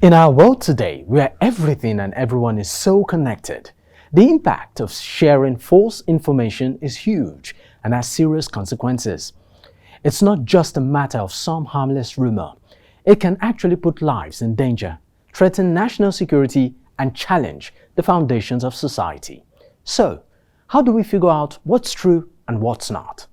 In our world today, where everything and everyone is so connected, the impact of sharing false information is huge and has serious consequences. It's not just a matter of some harmless rumor. It can actually put lives in danger, threaten national security, and challenge the foundations of society. So, how do we figure out what's true and what's not?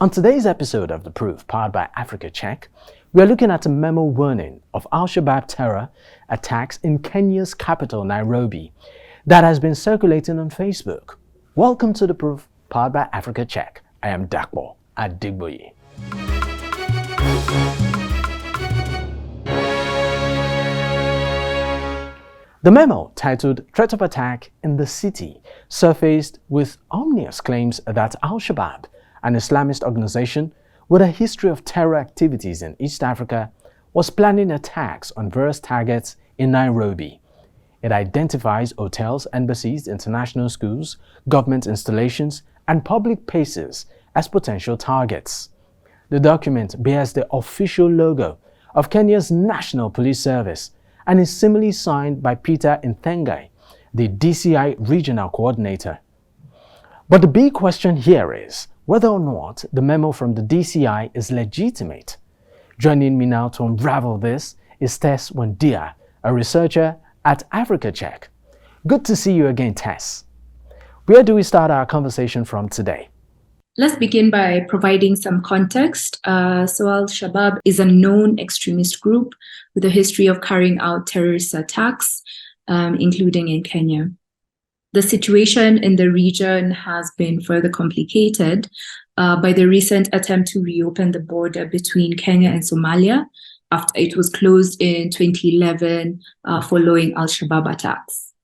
On today's episode of The Proof, powered by Africa Check, we are looking at a memo warning of Al-Shabaab terror attacks in Kenya's capital, Nairobi, that has been circulating on Facebook. Welcome to The Proof, powered by Africa Check. I am Dapo, Adegboyega. The memo, titled Threat of Attack in the City, surfaced with ominous claims that Al-Shabaab, an Islamist organization with a history of terror activities in East Africa, was planning attacks on various targets in Nairobi. It identifies hotels, embassies, international schools, government installations, and public places as potential targets. The document bears the official logo of Kenya's National Police Service and is similarly signed by Peter N Nthigah, the DCI regional coordinator. But the big question here is whether or not the memo from the DCI is legitimate. Joining me now to unravel this is Tess Wandia, a researcher at Africa Check. Good to see you again, Tess. Where do we start our conversation from today? Let's begin by providing some context. So Al-Shabaab is a known extremist group with a history of carrying out terrorist attacks, including in Kenya. The situation in the region has been further complicated by the recent attempt to reopen the border between Kenya and Somalia after it was closed in 2011 following Al-Shabaab attacks.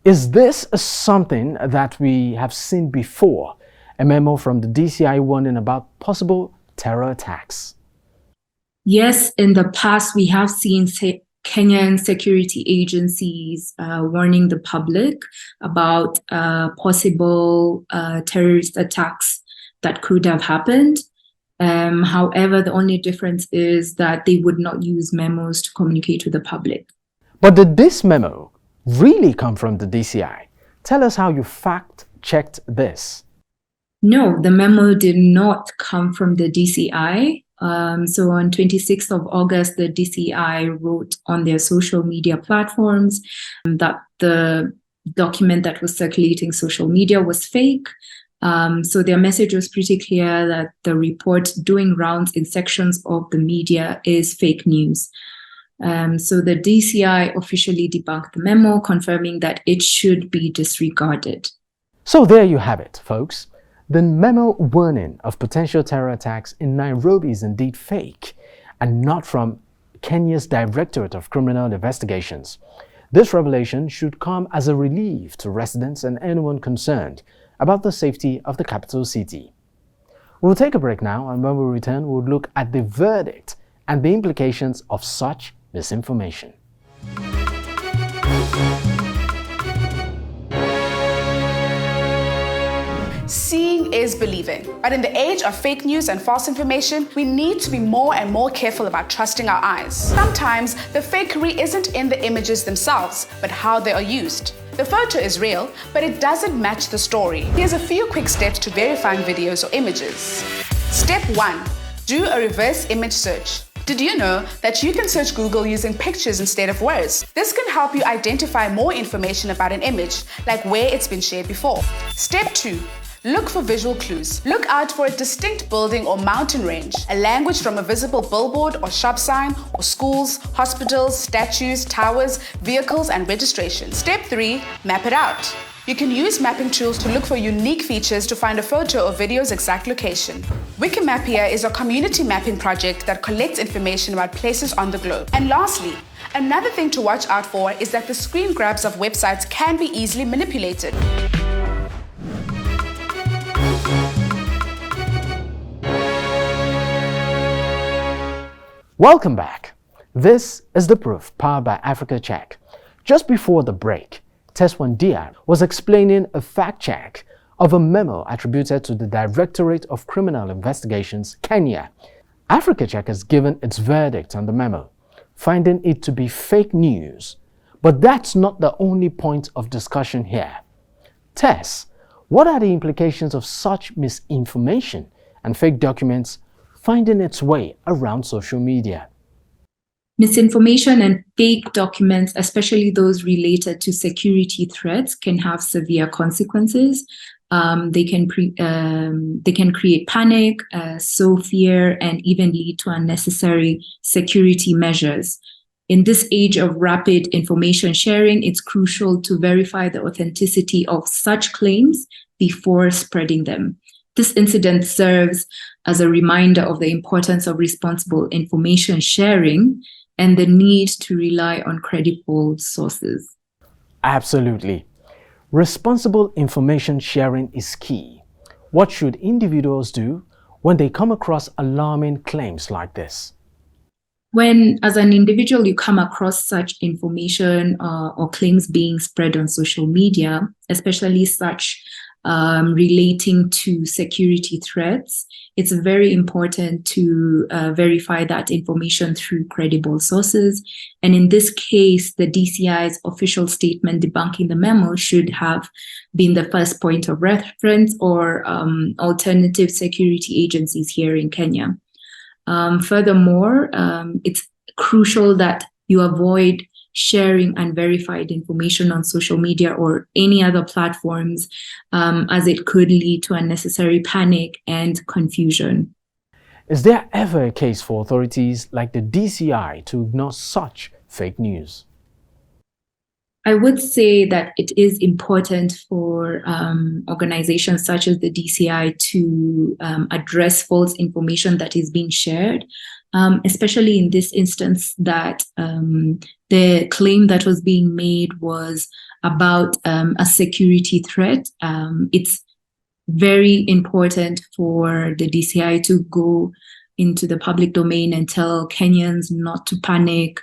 Is this something that we have seen before? A memo from the DCI warning about possible terror attacks? Yes, in the past we have seen Kenyan security agencies warning the public about possible terrorist attacks that could have happened. However, the only difference is that they would not use memos to communicate to the public. But did this memo really come from the DCI? Tell us how you fact-checked this. No, the memo did not come from the DCI. So on 26th of August, the DCI wrote on their social media platforms that the document that was circulating social media was fake. So their message was pretty clear that the report doing rounds in sections of the media is fake news. So the DCI officially debunked the memo, confirming that it should be disregarded. So there you have it, folks. The memo warning of potential terror attacks in Nairobi is indeed fake and not from Kenya's Directorate of Criminal Investigations. This revelation should come as a relief to residents and anyone concerned about the safety of the capital city. We'll take a break now, and when we return, we'll look at the verdict and the implications of such misinformation. Seeing is believing. But in the age of fake news and false information, we need to be more and more careful about trusting our eyes. Sometimes the fakery isn't in the images themselves, but how they are used. The photo is real, but it doesn't match the story. Here's a few quick steps to verifying videos or images. Step 1. Do a reverse image search. Did you know that you can search Google using pictures instead of words? This can help you identify more information about an image, like where it's been shared before. Step 2. Look for visual clues. Look out for a distinct building or mountain range, a language from a visible billboard or shop sign, or schools, hospitals, statues, towers, vehicles, and registration. Step 3. Map it out. You can use mapping tools to look for unique features to find a photo or video's exact location. Wikimapia is a community mapping project that collects information about places on the globe. And lastly, another thing to watch out for is that the screen grabs of websites can be easily manipulated. Welcome back. This is The Proof, powered by Africa Check. Just before the break, Tess Wandia was explaining a fact check of a memo attributed to the Directorate of Criminal Investigations, Kenya. Africa Check has given its verdict on the memo. finding it to be fake news. But that's not the only point of discussion here. Tess, what are the implications of such misinformation and fake documents finding its way around social media? Misinformation and fake documents, especially those related to security threats, can have severe consequences. They can create panic, sow fear, and even lead to unnecessary security measures. In this age of rapid information sharing, it's crucial to verify the authenticity of such claims before spreading them. This incident serves as a reminder of the importance of responsible information sharing and the need to rely on credible sources. Absolutely. Responsible information sharing is key. What should individuals do when they come across alarming claims like this? When, as an individual, you come across such information or claims being spread on social media, especially such relating to security threats, it's very important to verify that information through credible sources. And in this case, the DCI's official statement debunking the memo should have been the first point of reference, or alternative security agencies here in Kenya. Furthermore, it's crucial that you avoid sharing unverified information on social media or any other platforms, as it could lead to unnecessary panic and confusion. Is there ever a case for authorities like the DCI to ignore such fake news? I would say that it is important for organizations such as the DCI to address false information that is being shared, especially in this instance that the claim that was being made was about a security threat. It's very important for the DCI to go into the public domain and tell Kenyans not to panic,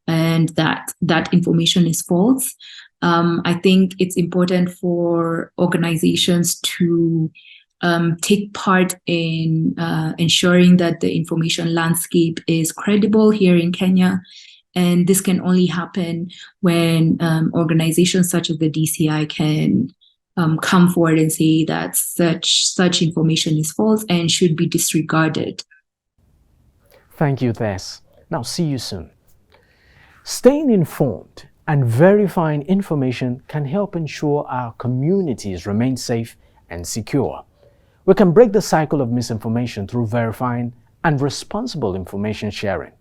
and that information is false. I think it's important for organizations to take part in ensuring that the information landscape is credible here in Kenya. And this can only happen when organizations such as the DCI can come forward and say that such information is false and should be disregarded. Thank you, Tess. Now, see you soon. Staying informed and verifying information can help ensure our communities remain safe and secure. We can break the cycle of misinformation through verifying and responsible information sharing.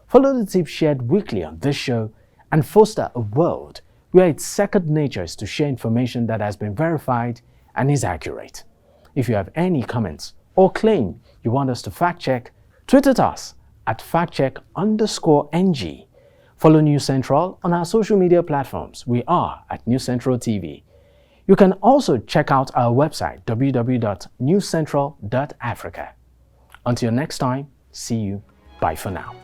Follow the tips shared weekly on this show and foster a world where its second nature is to share information that has been verified and is accurate. If you have any comments or claim you want us to fact check, tweet at us at factcheck_NG. Follow News Central on our social media platforms. We are at News Central TV. You can also check out our website, www.newscentral.africa. Until next time, see you. Bye for now.